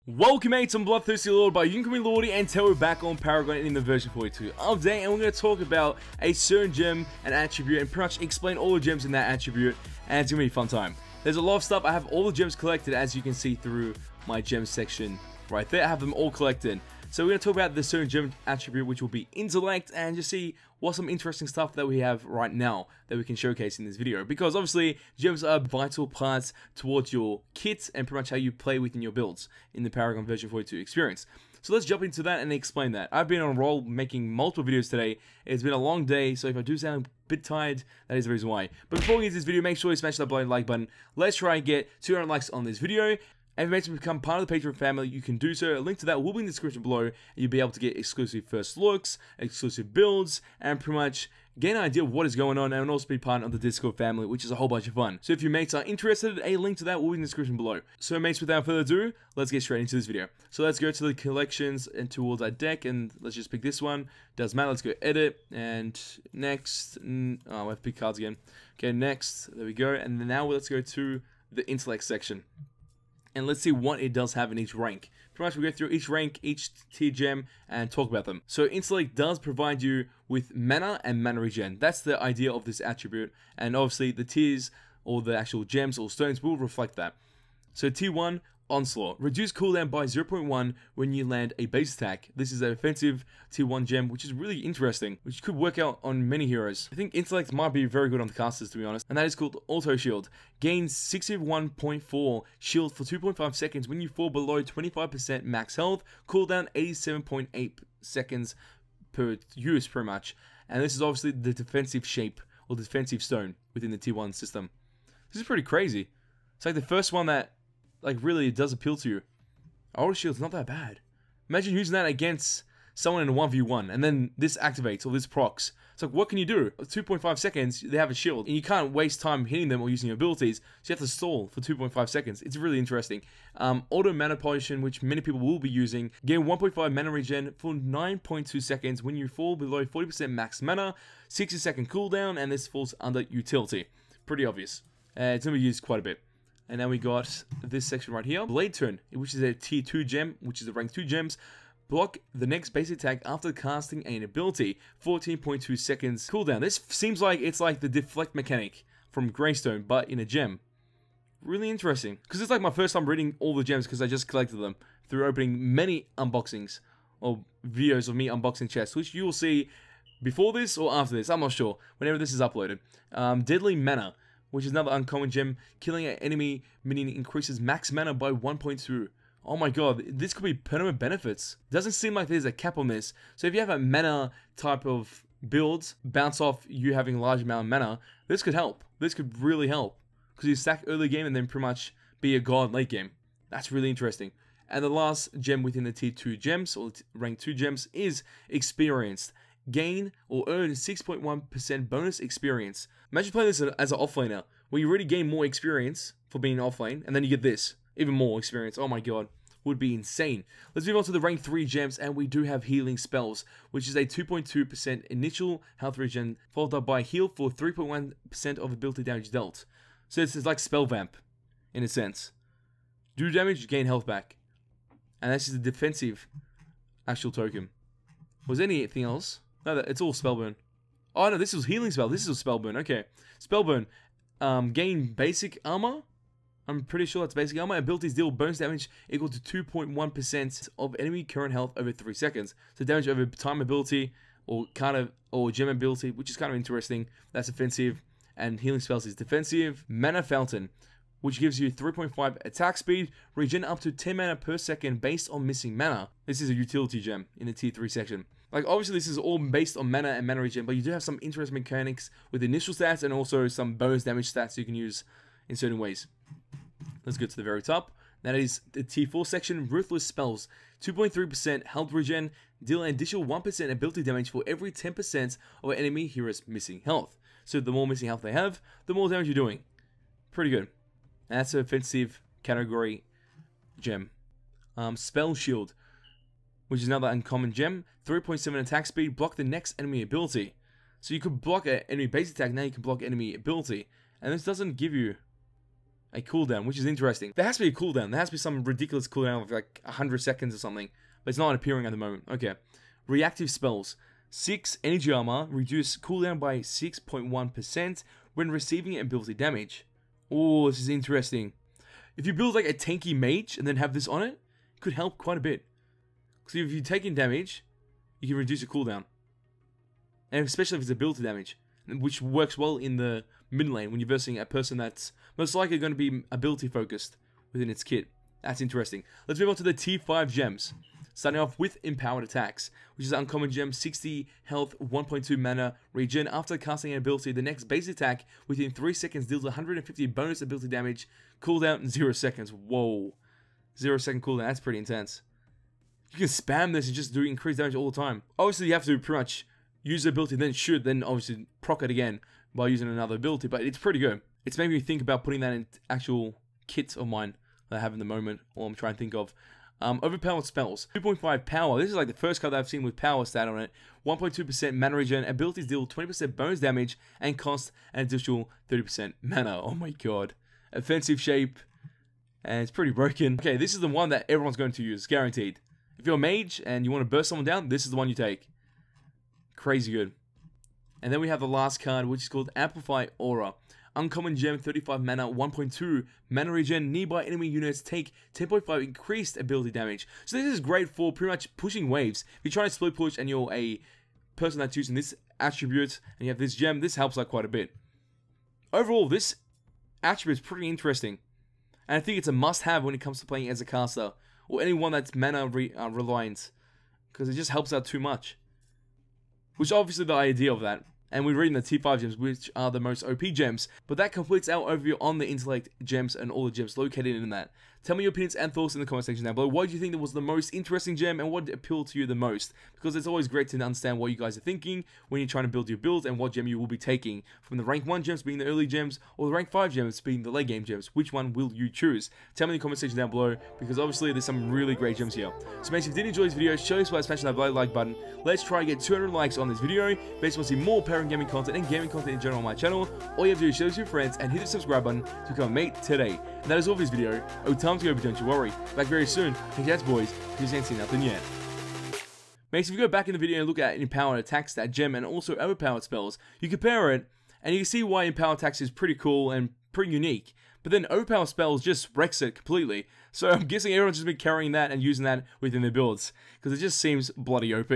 Welcome mates, I'm Bloodthirsty Lord, but you can call me Lordy, and today we're back on Paragon in the version 42 update, and we're going to talk about a certain gem and attribute, and pretty much explain all the gems in that attribute, and it's going to be a fun time. There's a lot of stuff. I have all the gems collected, as you can see through my gem section right there. I have them all collected. So we're going to talk about the certain gem attribute, which will be intellect, and just see what's some interesting stuff that we have right now that we can showcase in this video. Because obviously, gems are vital parts towards your kit and pretty much how you play within your builds in the Paragon version 42 experience. So let's jump into that and explain that. I've been on a roll making multiple videos today. It's been a long day, so if I do sound a bit tired, that is the reason why. But before we get to this video, make sure you smash that like button. Let's try and get 200 likes on this video. And if you want to become part of the Patreon family, you can do so. A link to that will be in the description below. And you'll be able to get exclusive first looks, exclusive builds, and pretty much get an idea of what is going on, and also be part of the Discord family, which is a whole bunch of fun. So if you mates are interested, a link to that will be in the description below. So mates, without further ado, let's get straight into this video. So let's go to the collections and towards our deck, and let's just pick this one. Doesn't matter, let's go edit, and next, oh, I have to pick cards again. Okay, next, there we go, and then now let's go to the intellect section. And let's see what it does have in each rank. Pretty much we go through each rank, each tier gem, and talk about them. So intellect does provide you with mana and mana regen. That's the idea of this attribute. And obviously the tiers, or the actual gems or stones, will reflect that. So tier 1, Onslaught. Reduce cooldown by 0.1 when you land a base attack. This is an offensive tier 1 gem, which is really interesting, which could work out on many heroes. I think intellect might be very good on the casters, to be honest, and that is called Auto Shield. Gains 61.4 shield for 2.5 seconds when you fall below 25% max health. Cooldown 87.8 seconds per use, pretty much. And this is obviously the defensive shape, or defensive stone, within the tier 1 system. This is pretty crazy. It's like the first one that really does appeal to you. Auto Shield's not that bad. Imagine using that against someone in a 1v1, and then this activates, or this procs. It's like, what can you do? 2.5 seconds, they have a shield, and you can't waste time hitting them or using your abilities, so you have to stall for 2.5 seconds. It's really interesting. Auto Mana Potion, which many people will be using. Gain 1.5 mana regen for 9.2 seconds when you fall below 40% max mana, 60-second cooldown, and this falls under utility. Pretty obvious. It's going to be used quite a bit. And now we got this section right here. Blade Turn, which is a tier 2 gem, which is the rank 2 gems. Block the next base attack after casting an ability. 14.2 seconds cooldown. This seems like it's like the deflect mechanic from Greystone, but in a gem. Really interesting. Because it's like my first time reading all the gems, because I just collected them through opening many unboxings, or videos of me unboxing chests, which you will see before this or after this. I'm not sure. Whenever this is uploaded. Deadly Mana, which is another uncommon gem. Killing an enemy minion increases max mana by 1.2. Oh my god, this could be permanent benefits. Doesn't seem like there's a cap on this. So if you have a mana type of build, bounce off you having a large amount of mana, this could help. This could really help. Because you stack early game and then pretty much be a god late game. That's really interesting. And the last gem within the tier 2 gems, or rank 2 gems, is Experienced. Gain or earn 6.1% bonus experience. Imagine playing this as an offlaner, where you already gain more experience for being offlane, and then you get this, even more experience. Oh my god, would be insane. Let's move on to the rank 3 gems, and we do have Healing Spells, which is a 2.2% initial health regen, followed up by Heal for 3.1% of ability damage dealt. So this is like Spell Vamp, in a sense. Do damage, gain health back. And this is the defensive actual token. Was there anything else? No, it's all Spellburn. Oh no, this was Healing Spell. This is a Spellburn. Okay. Spellburn. Gain basic armor. I'm pretty sure that's basic armor. Abilities deal bonus damage equal to 2.1% of enemy current health over 3 seconds. So damage over time ability, or gem ability, which is kind of interesting. That's offensive. And Healing Spells is defensive. Mana Fountain, which gives you 3.5 attack speed, regen up to 10 mana per second based on missing mana. This is a utility gem in the tier 3 section. Like, obviously this is all based on mana and mana regen, but you do have some interesting mechanics with initial stats and also some bonus damage stats you can use in certain ways. Let's go to the very top. That is the tier 4 section, Ruthless Spells. 2.3% health regen, deal an additional 1% ability damage for every 10% of an enemy hero's missing health. So the more missing health they have, the more damage you're doing. Pretty good. And that's an offensive category gem. Spell Shield, which is another uncommon gem. 3.7 attack speed, block the next enemy ability. So you could block an enemy base attack, now you can block enemy ability. And this doesn't give you a cooldown, which is interesting. There has to be a cooldown. There has to be some ridiculous cooldown of like 100 seconds or something. But it's not appearing at the moment. Okay. Reactive spells. 6 energy armor. Reduce cooldown by 6.1% when receiving ability damage. Oh, this is interesting. If you build like a tanky mage and then have this on it, it could help quite a bit. Because if you're taking damage, you can reduce your cooldown. And especially if it's ability damage, which works well in the mid lane when you're versing a person that's most likely going to be ability focused within its kit. That's interesting. Let's move on to the T5 gems. Starting off with Empowered Attacks, which is an uncommon gem, 60 health, 1.2 mana, regen. After casting an ability, the next base attack within 3 seconds deals 150 bonus ability damage, cooldown in 0 seconds. Whoa. 0 second cooldown, that's pretty intense. You can spam this and just do increased damage all the time. Obviously, you have to pretty much use the ability, then shoot, then obviously proc it again by using another ability, but it's pretty good. It's made me think about putting that in actual kits of mine that I have in the moment, or I'm trying to think of. Overpowered spells. 2.5 power. This is like the first card that I've seen with power stat on it. 1.2% mana regen. Abilities deal 20% bonus damage and cost an additional 30% mana. Oh my god. Offensive shape. And it's pretty broken. Okay, this is the one that everyone's going to use. Guaranteed. If you're a mage and you want to burst someone down, this is the one you take. Crazy good. And then we have the last card, which is called Amplify Aura. Uncommon gem, 35 mana, 1.2 mana regen. Nearby enemy units take 10.5 increased ability damage. So this is great for pretty much pushing waves. If you're trying to split push and you're a person that's using this attribute and you have this gem, this helps out quite a bit. Overall, this attribute is pretty interesting. And I think it's a must-have when it comes to playing as a caster, or anyone that's mana reliant, because it just helps out too much. Which is obviously the idea of that. And we're reading the T5 gems, which are the most OP gems. But that completes our overview on the intellect gems and all the gems located in that. Tell me your opinions and thoughts in the comment section down below. What do you think that was the most interesting gem and what appealed to you the most? Because it's always great to understand what you guys are thinking when you're trying to build your build and what gem you will be taking. From the rank 1 gems being the early gems, or the rank 5 gems being the late game gems. Which one will you choose? Tell me in the comment section down below, because obviously there's some really great gems here. So make sure if you did enjoy this video, show us by smashing that like button. Let's try to get 200 likes on this video. If you want to see more Paragon Gaming content and gaming content in general on my channel, all you have to do is share this with your friends and hit the subscribe button to become a mate today. And that is all for this video. Oh, time to go, but don't you worry. Back very soon. Congrats, boys, because you ain't seen nothing yet. Mates, if you go back in the video and look at Empowered Attacks, that gem, and also Overpowered Spells, you compare it, and you can see why Empowered Attacks is pretty cool and pretty unique. But then Overpowered Spells just wrecks it completely. So I'm guessing everyone's just been carrying that and using that within their builds, because it just seems bloody OP.